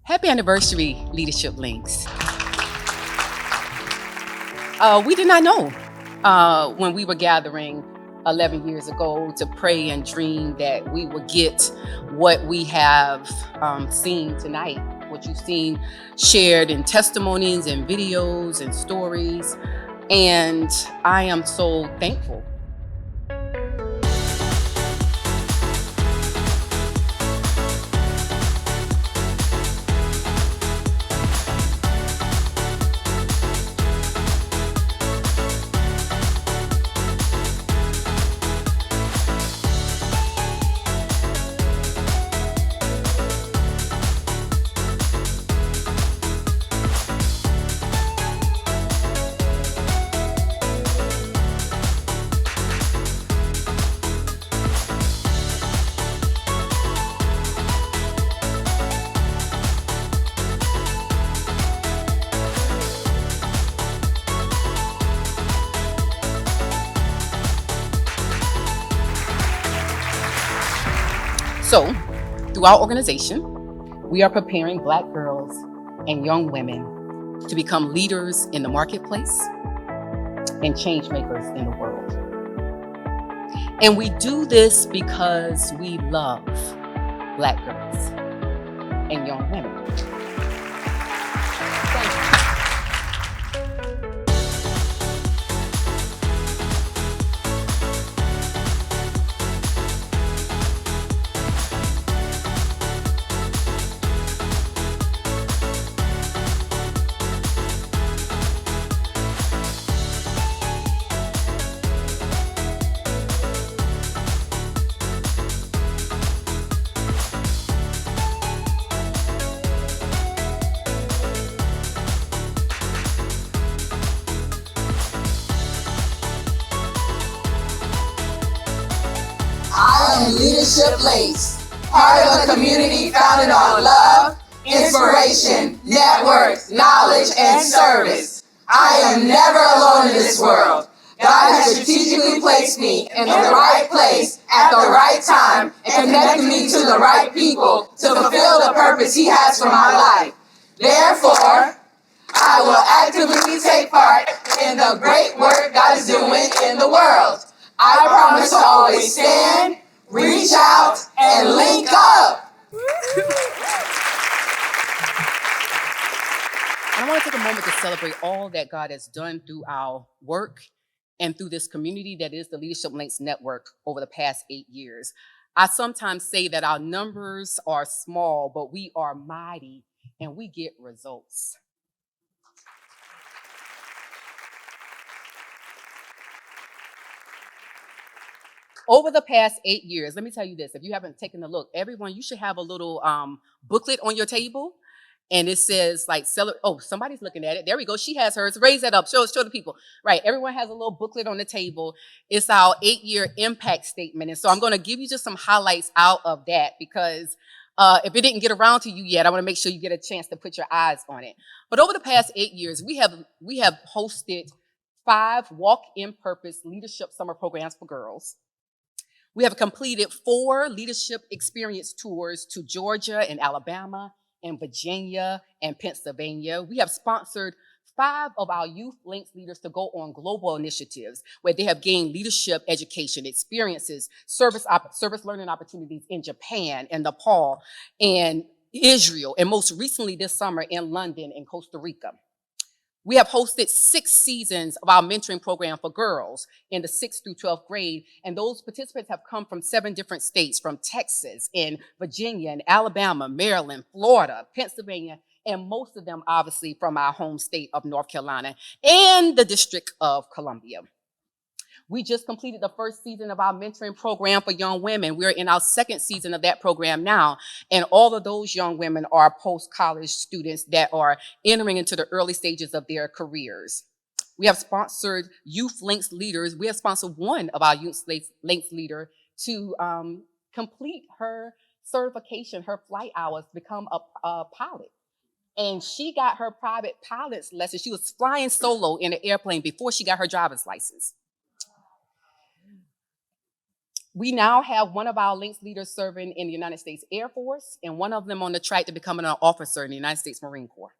Happy anniversary, Leadership Links. We did not know when we were gathering 11 years ago to pray and dream that we would get what we have seen tonight, what you've seen shared in testimonies and videos and stories. And I am so thankful. So, through our organization, we are preparing Black girls and young women to become leaders in the marketplace and change makers in the world. And we do this because we love Black girls and young women. I am Leadership Links, part of a community founded on love, inspiration, network, knowledge, and service. I am never alone in this world. God has strategically placed me in the right place at the right time and connected me to the right people to fulfill the purpose He has for my life. Therefore, I will actively take part in the great work God is doing in the world. I promise to always stand, reach out, and link up. I want to take a moment to celebrate all that God has done through our work and through this community that is the Leadership Links Network over the past 8 years. I sometimes say that our numbers are small, but we are mighty and we get results. Over the past 8 years, let me tell you this, if you haven't taken a look, everyone, you should have a little booklet on your table. And it says like, oh, somebody's looking at it. There we go. She has hers. Raise that up. Show the people. Right. Everyone has a little booklet on the table. It's our 8-year impact statement. And so I'm going to give you just some highlights out of that because if it didn't get around to you yet, I want to make sure you get a chance to put your eyes on it. But over the past 8 years, we have hosted 5 walk-in purpose leadership summer programs for girls. We have completed 4 leadership experience tours to Georgia and Alabama and Virginia and Pennsylvania. We have sponsored 5 of our Youth Links leaders to go on global initiatives where they have gained leadership education experiences, service learning opportunities in Japan and Nepal and Israel, and most recently this summer in London and Costa Rica. We have hosted 6 seasons of our mentoring program for girls in the 6th through 12th grade, and those participants have come from 7 different states, from Texas and Virginia and Alabama, Maryland, Florida, Pennsylvania, and most of them obviously from our home state of North Carolina and the District of Columbia. We just completed the 1st season of our mentoring program for young women. We're in our 2nd season of that program now. And all of those young women are post-college students that are entering into the early stages of their careers. We have sponsored Youth Links leaders. We have sponsored one of our Youth Links leader to complete her certification, her flight hours, become a pilot. And she got her private pilot's lesson. She was flying solo in an airplane before she got her driver's license. We now have one of our Lynx leaders serving in the United States Air Force and one of them on the track to becoming an officer in the United States Marine Corps,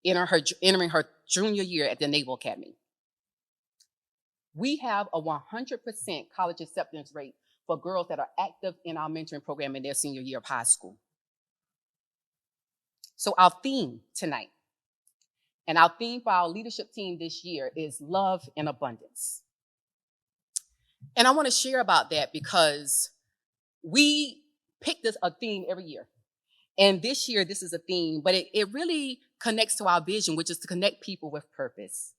entering her junior year at the Naval Academy. We have a 100% college acceptance rate for girls that are active in our mentoring program in their senior year of high school. So our theme tonight, and our theme for our leadership team this year, is love in abundance. And I want to share about that because we pick a theme every year. And this year, this is a theme, but it really connects to our vision, which is to connect people with purpose.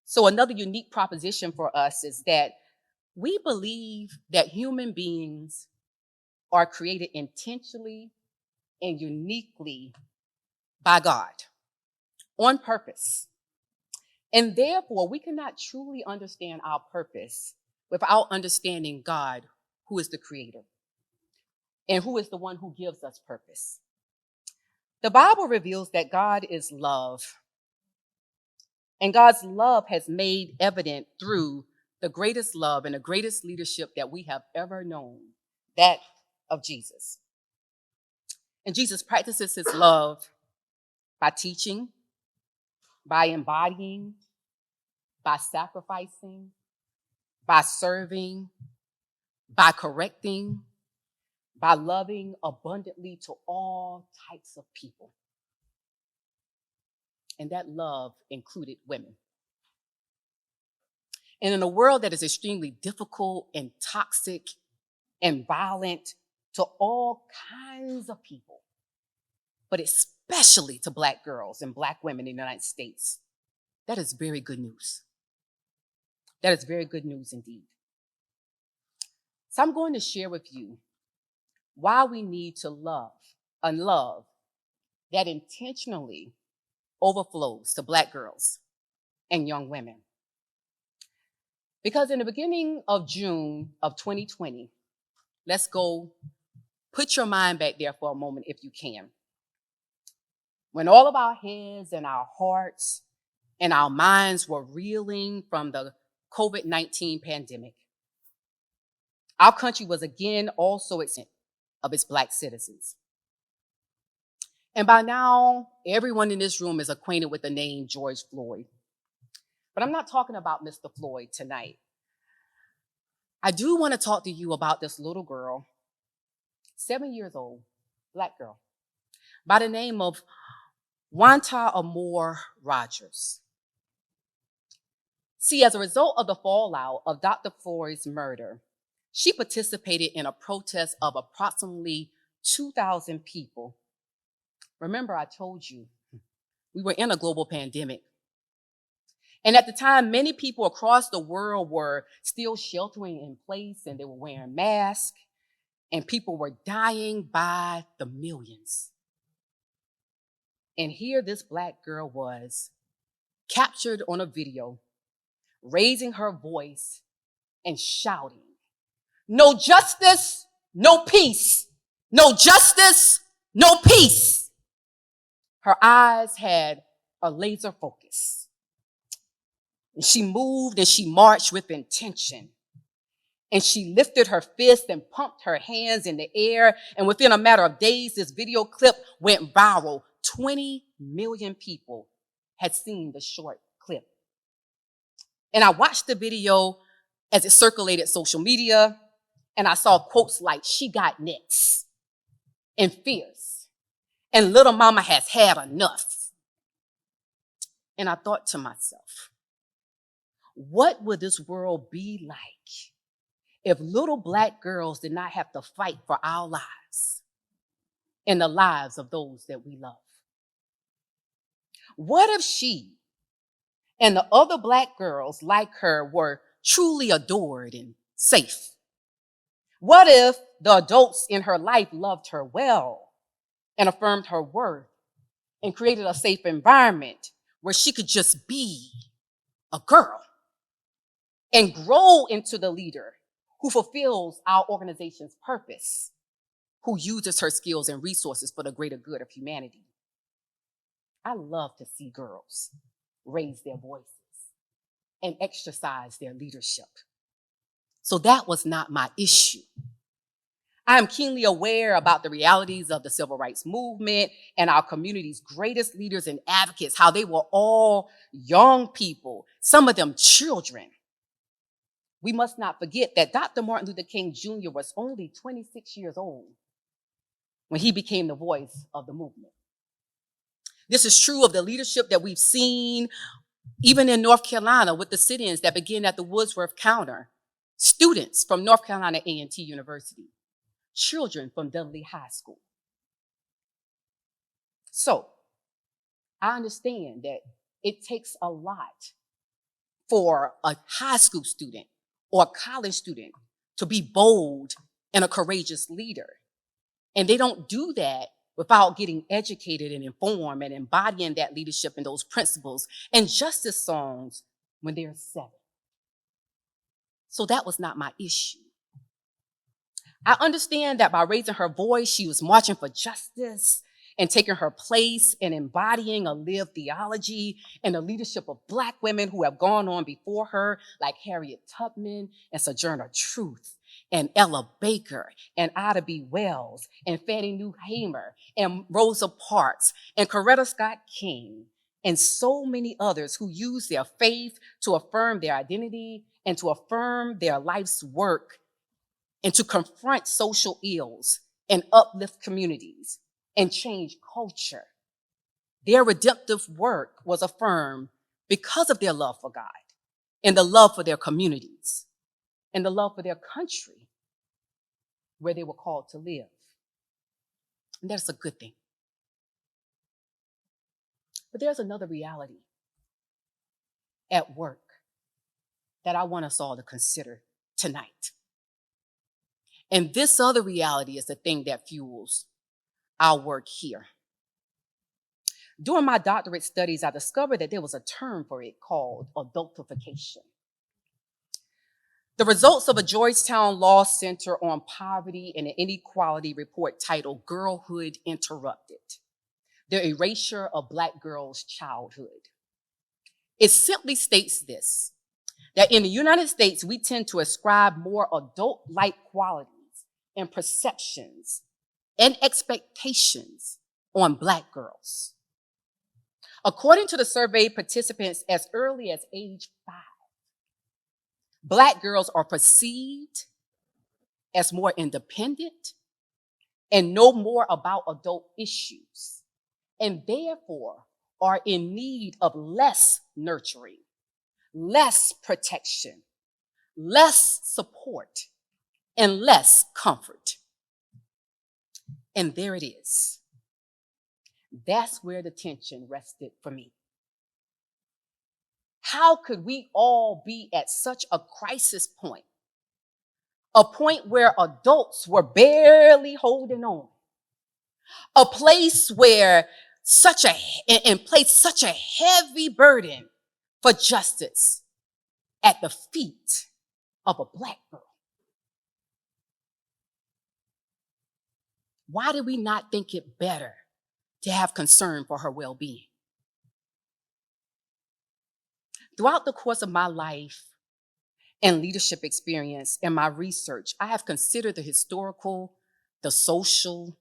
So another unique proposition for us is that we believe that human beings are created intentionally and uniquely by God on purpose. And therefore, we cannot truly understand our purpose without understanding God, who is the creator and who is the one who gives us purpose. The Bible reveals that God is love. And God's love has made evident through the greatest love and the greatest leadership that we have ever known, that of Jesus. And Jesus practices his love by teaching, by embodying, by sacrificing, by serving, by correcting, by loving abundantly to all types of people. And that love included women. And in a world that is extremely difficult and toxic and violent to all kinds of people, but especially to Black girls and Black women in the United States, that is very good news. That is very good news indeed. So I'm going to share with you why we need to love a love that intentionally overflows to Black girls and young women. Because in the beginning of June of 2020, let's go, put your mind back there for a moment if you can. When all of our heads and our hearts and our minds were reeling from the COVID-19 pandemic, our country was again also exempt of its Black citizens. And by now, everyone in this room is acquainted with the name George Floyd. But I'm not talking about Mr. Floyd tonight. I do want to talk to you about this little girl, 7 years old, Black girl, by the name of Wanta Amore Rogers. See, as a result of the fallout of Dr. Floyd's murder, she participated in a protest of approximately 2,000 people. Remember, I told you, we were in a global pandemic. And at the time, many people across the world were still sheltering in place and they were wearing masks and people were dying by the millions. And here this Black girl was captured on a video, raising her voice and shouting, "No justice, no peace. No justice, no peace." Her eyes had a laser focus. And she moved and she marched with intention. And she lifted her fist and pumped her hands in the air. And within a matter of days, this video clip went viral. 20 million people had seen the short clip. And I watched the video as it circulated social media. And I saw quotes like, "She got next," and "fierce," and "little mama has had enough." And I thought to myself, what would this world be like if little Black girls did not have to fight for our lives and the lives of those that we love? What if she and the other Black girls like her were truly adored and safe? What if the adults in her life loved her well and affirmed her worth and created a safe environment where she could just be a girl and grow into the leader who fulfills our organization's purpose, who uses her skills and resources for the greater good of humanity? I love to see girls raise their voices and exercise their leadership. So that was not my issue. I am keenly aware about the realities of the civil rights movement and our community's greatest leaders and advocates, how they were all young people, some of them children. We must not forget that Dr. Martin Luther King Jr. was only 26 years old when he became the voice of the movement. This is true of the leadership that we've seen even in North Carolina with the sit-ins that began at the Wordsworth Counter, students from North Carolina A&T University, children from Dudley High School. So I understand that it takes a lot for a high school student or a college student to be bold and a courageous leader. And they don't do that without getting educated and informed and embodying that leadership and those principles and justice songs when they're 7. So that was not my issue. I understand that by raising her voice, she was marching for justice and taking her place and embodying a lived theology and the leadership of Black women who have gone on before her, like Harriet Tubman and Sojourner Truth and Ella Baker and Ida B. Wells and Fannie Lou Hamer and Rosa Parks and Coretta Scott King and so many others who use their faith to affirm their identity and to affirm their life's work and to confront social ills and uplift communities and change culture. Their redemptive work was affirmed because of their love for God and the love for their communities and the love for their country where they were called to live. And that's a good thing. But there's another reality at work that I want us all to consider tonight. And this other reality is the thing that fuels our work here. During my doctorate studies, I discovered that there was a term for it called adultification. The results of a Georgetown Law Center on Poverty and Inequality report titled Girlhood Interrupted: The Erasure of Black Girls' Childhood. It simply states this, that in the United States, we tend to ascribe more adult-like qualities and perceptions and expectations on Black girls. According to the survey participants, as early as age 5, Black girls are perceived as more independent and know more about adult issues, and therefore are in need of less nurturing, less protection, less support, and less comfort. And there it is. That's where the tension rested for me. How could we all be at such a crisis point? A point where adults were barely holding on. A place where placed such a heavy burden for justice at the feet of a Black girl. Why did we not think it better to have concern for her well-being? Throughout the course of my life and leadership experience and my research, I have considered the historical, the social,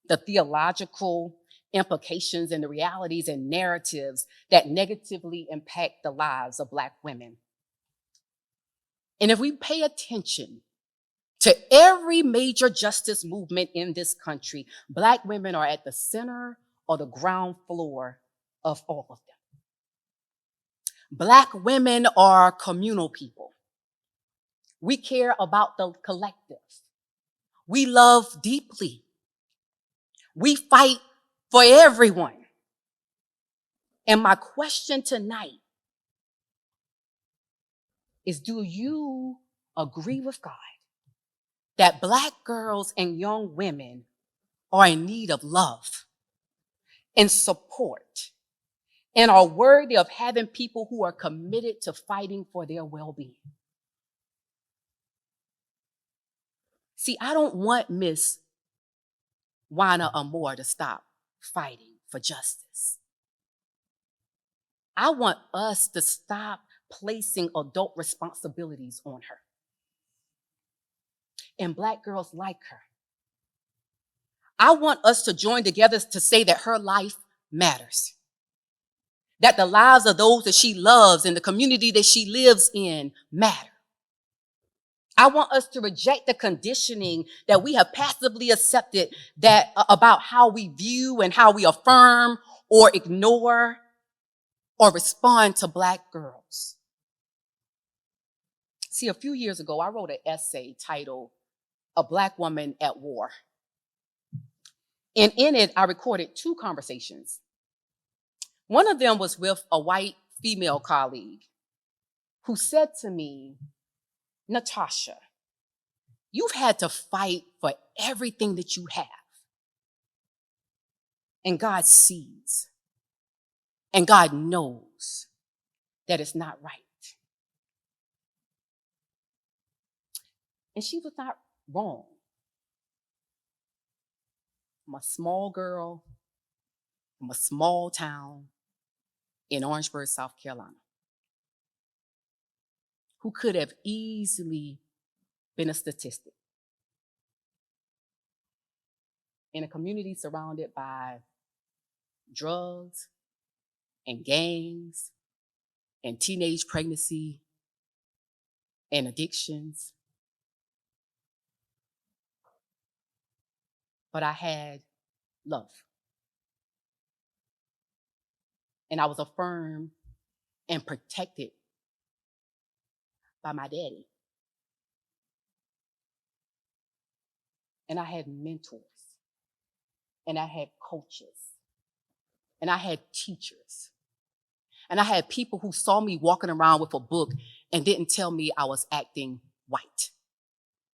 the theological implications and the realities and narratives that negatively impact the lives of Black women. And if we pay attention to every major justice movement in this country, Black women are at the center or the ground floor of all of them. Black women are communal people. We care about the collective. We love deeply. We fight for everyone. And my question tonight is, do you agree with God that Black girls and young women are in need of love and support and are worthy of having people who are committed to fighting for their well-being? See, I don't want Miss Wana Amore to stop fighting for justice. I want us to stop placing adult responsibilities on her. and Black girls like her. I want us to join together to say that her life matters, that the lives of those that she loves and the community that she lives in matter. I want us to reject the conditioning that we have passively accepted that about how we view and how we affirm or ignore or respond to Black girls. See, a few years ago, I wrote an essay titled "A Black Woman at War." And in it, I recorded 2 conversations. One of them was with a white female colleague who said to me, "Natasha, you've had to fight for everything that you have. And God sees. And God knows that it's not right." And she was not wrong. I'm a small girl from a small town in Orangeburg, South Carolina, who could have easily been a statistic in a community surrounded by drugs and gangs and teenage pregnancy and addictions. But I had love. And I was affirmed and protected by my daddy. And I had mentors. And I had coaches. And I had teachers. And I had people who saw me walking around with a book and didn't tell me I was acting white.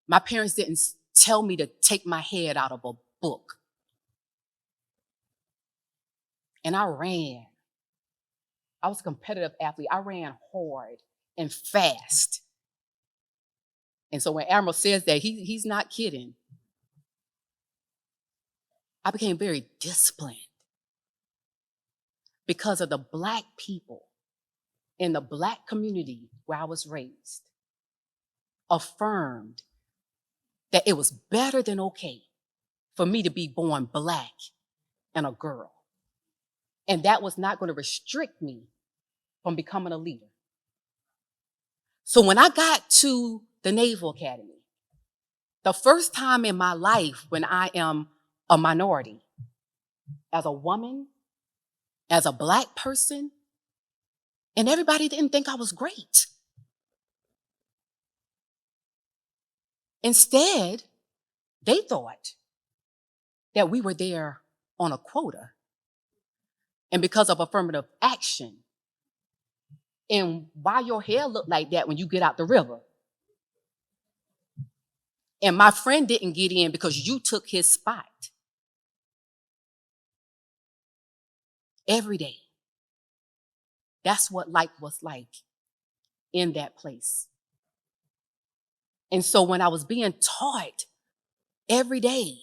My parents didn't tell me to take my head out of a book. And I ran. I was a competitive athlete. I ran hard and fast. And so when Admiral says that, he's not kidding. I became very disciplined because of the Black people in the Black community where I was raised affirmed that it was better than okay for me to be born Black and a girl. And that was not going to restrict me from becoming a leader. So when I got to the Naval Academy, the first time in my life when I am a minority, as a woman, as a Black person, and everybody didn't think I was great. Instead, they thought that we were there on a quota and because of affirmative action. And why your hair look like that when you get out the river? And my friend didn't get in because you took his spot. Every day. That's what life was like in that place. And so when I was being taught every day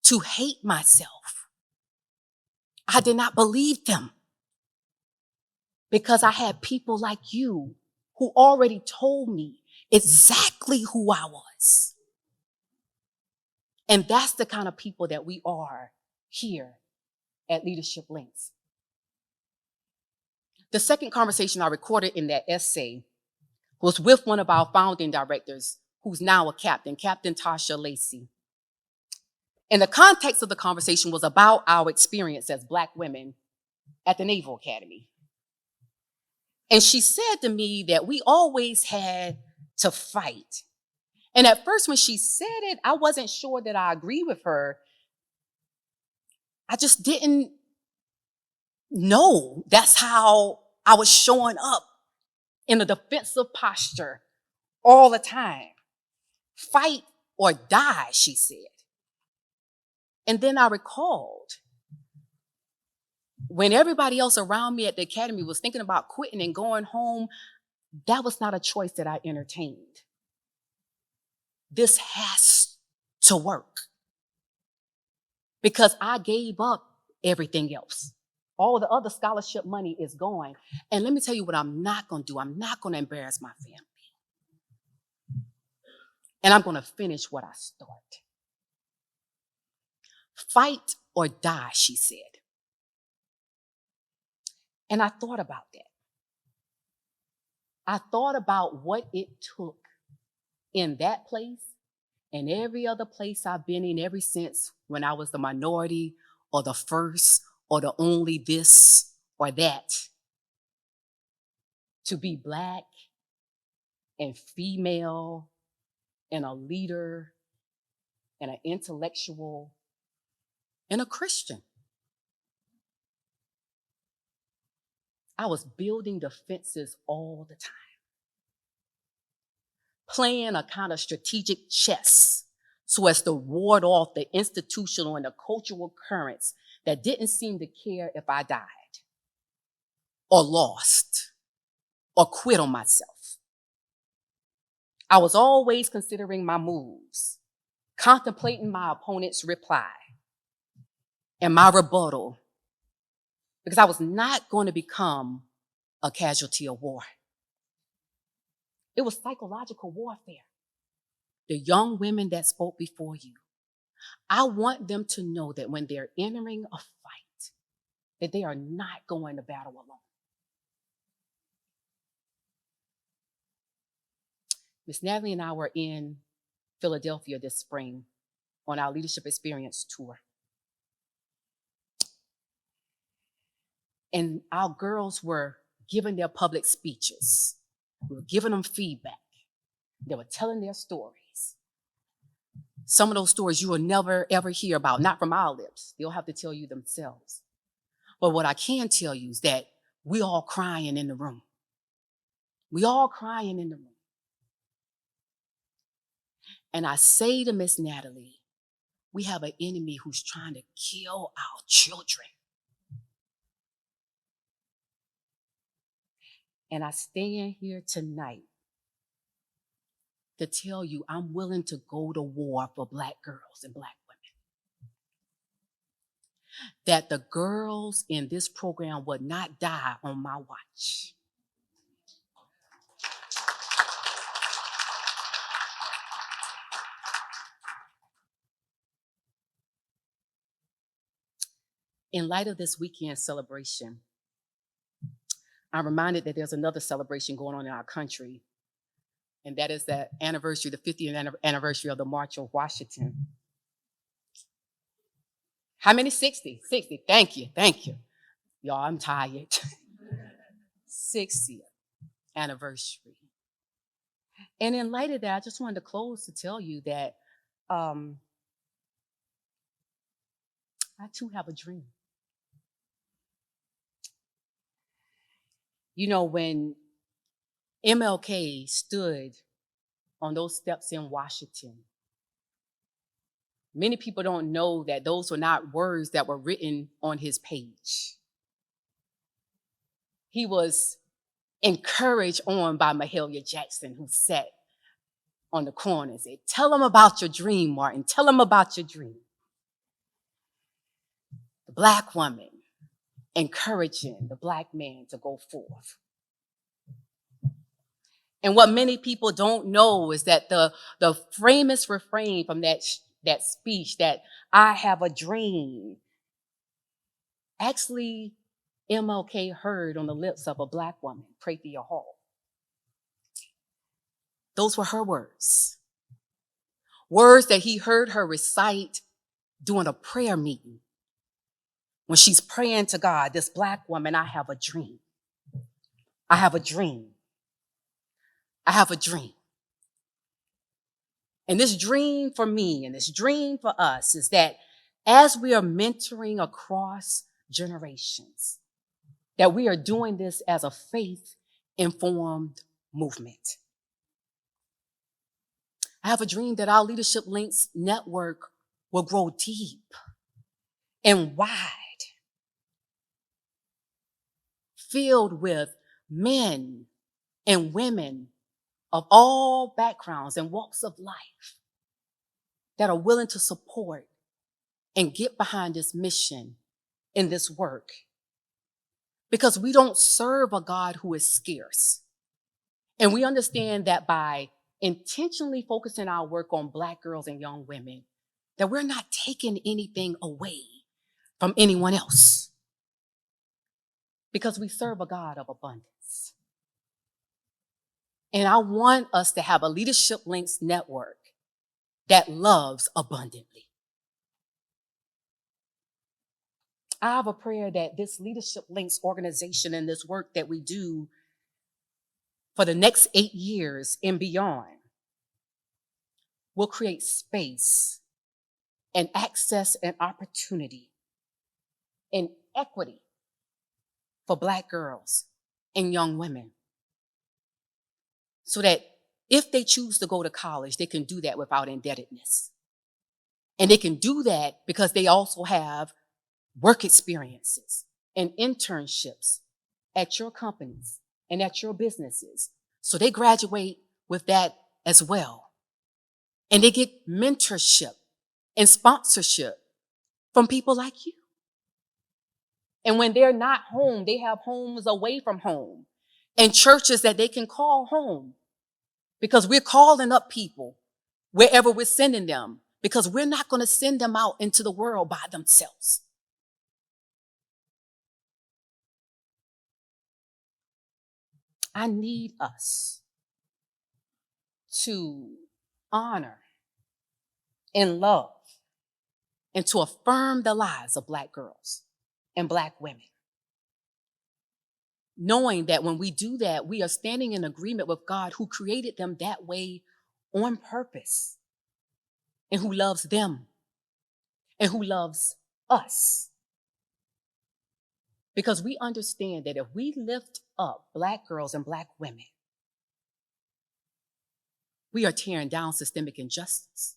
to hate myself, I did not believe them because I had people like you who already told me exactly who I was. And that's the kind of people that we are here at Leadership Links. The second conversation I recorded in that essay was with one of our founding directors, who's now a captain, Captain Tasha Lacey. And the context of the conversation was about our experience as Black women at the Naval Academy. And she said to me that we always had to fight. And at first when she said it, I wasn't sure that I agreed with her. I just didn't know that's how I was showing up in a defensive posture all the time. Fight or die, she said. And then I recalled when everybody else around me at the academy was thinking about quitting and going home, that was not a choice that I entertained. This has to work because I gave up everything else. All the other scholarship money is going. And let me tell you what I'm not going to do. I'm not going to embarrass my family. and I'm going to finish what I start. Fight or die, she said. And I thought about that. I thought about what it took in that place and every other place I've been in ever since, when I was the minority or the first or the only this or that, to be Black and female and a leader and an intellectual and a Christian. I was building defenses all the time, playing a kind of strategic chess so as to ward off the institutional and the cultural currents that didn't seem to care if I died or lost or quit on myself. I was always considering my moves, contemplating my opponent's reply and my rebuttal, because I was not going to become a casualty of war. It was psychological warfare. The young women that spoke before you, I want them to know that when they're entering a fight, that they are not going to battle alone. Miss Natalie and I were in Philadelphia this spring on our leadership experience tour. And our girls were giving their public speeches. We were giving them feedback. They were telling their stories. Some of those stories you will never, ever hear about, not from our lips. They'll have to tell you themselves. But what I can tell you is that we all crying in the room. We all crying in the room. And I say to Miss Natalie, we have an enemy who's trying to kill our children. And I stand here tonight to tell you I'm willing to go to war for Black girls and Black women. That the girls in this program would not die on my watch. In light of this weekend celebration, I'm reminded that there's another celebration going on in our country, and that is the anniversary, the 50th anniversary of the March on Washington. How many? 60. 60. Thank you. Thank you. Y'all, I'm tired. 60th anniversary. And in light of that, I just wanted to close to tell you that I too have a dream. You know, when MLK stood on those steps in Washington, many people don't know that those were not words that were written on his page. He was encouraged on by Mahalia Jackson, who sat on the corner and said, "Tell them about your dream, Martin. Tell them about your dream." The Black woman encouraging the Black man to go forth. And what many people don't know is that the famous refrain from that speech, that I have a dream, actually MLK heard on the lips of a Black woman, Tracey Hall. Those were her words. Words that he heard her recite during a prayer meeting. When she's praying to God, this Black woman, I have a dream. I have a dream. I have a dream. And this dream for me and this dream for us is that as we are mentoring across generations, that we are doing this as a faith-informed movement. I have a dream that our Leadership Links network will grow deep and wide, filled with men and women of all backgrounds and walks of life that are willing to support and get behind this mission in this work. Because we don't serve a God who is scarce. And we understand that by intentionally focusing our work on Black girls and young women, that we're not taking anything away from anyone else, because we serve a God of abundance. And I want us to have a Leadership Links network that loves abundantly. I have a prayer that this Leadership Links organization and this work that we do for the next 8 years and beyond will create space and access and opportunity and equity for Black girls and young women, so that if they choose to go to college, they can do that without indebtedness. And they can do that because they also have work experiences and internships at your companies and at your businesses. So they graduate with that as well. And they get mentorship and sponsorship from people like you. And when they're not home, they have homes away from home and churches that they can call home, because we're calling up people wherever we're sending them, because we're not going to send them out into the world by themselves. I need us to honor and love and to affirm the lives of Black girls and Black women, knowing that when we do that, we are standing in agreement with God, who created them that way on purpose, and who loves them and who loves us. Because we understand that if we lift up Black girls and Black women, we are tearing down systemic injustice.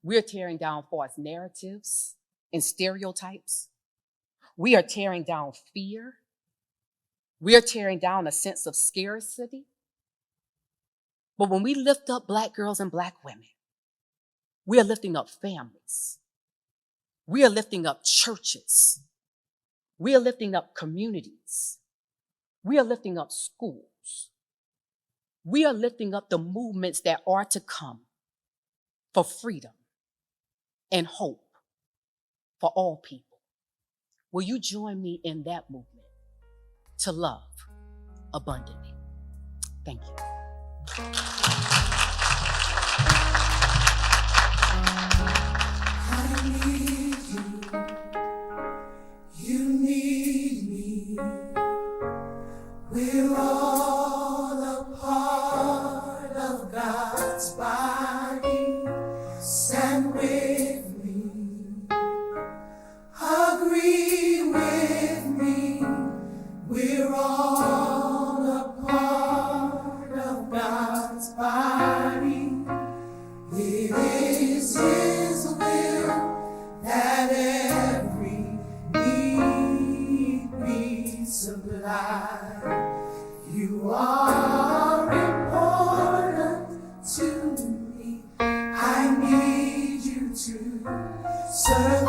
We are tearing down false narratives and stereotypes. We are tearing down fear. We are tearing down a sense of scarcity. But when we lift up Black girls and Black women, we are lifting up families. We are lifting up churches. We are lifting up communities. We are lifting up schools. We are lifting up the movements that are to come for freedom and hope for all people. Will you join me in that movement to love abundantly? Thank you. I need you. You need me. We're all a part of God's body. Stand with me. Agree with me. We're all a part of God's body. It is His will that every need be supplied. You are important to me. I need you to serve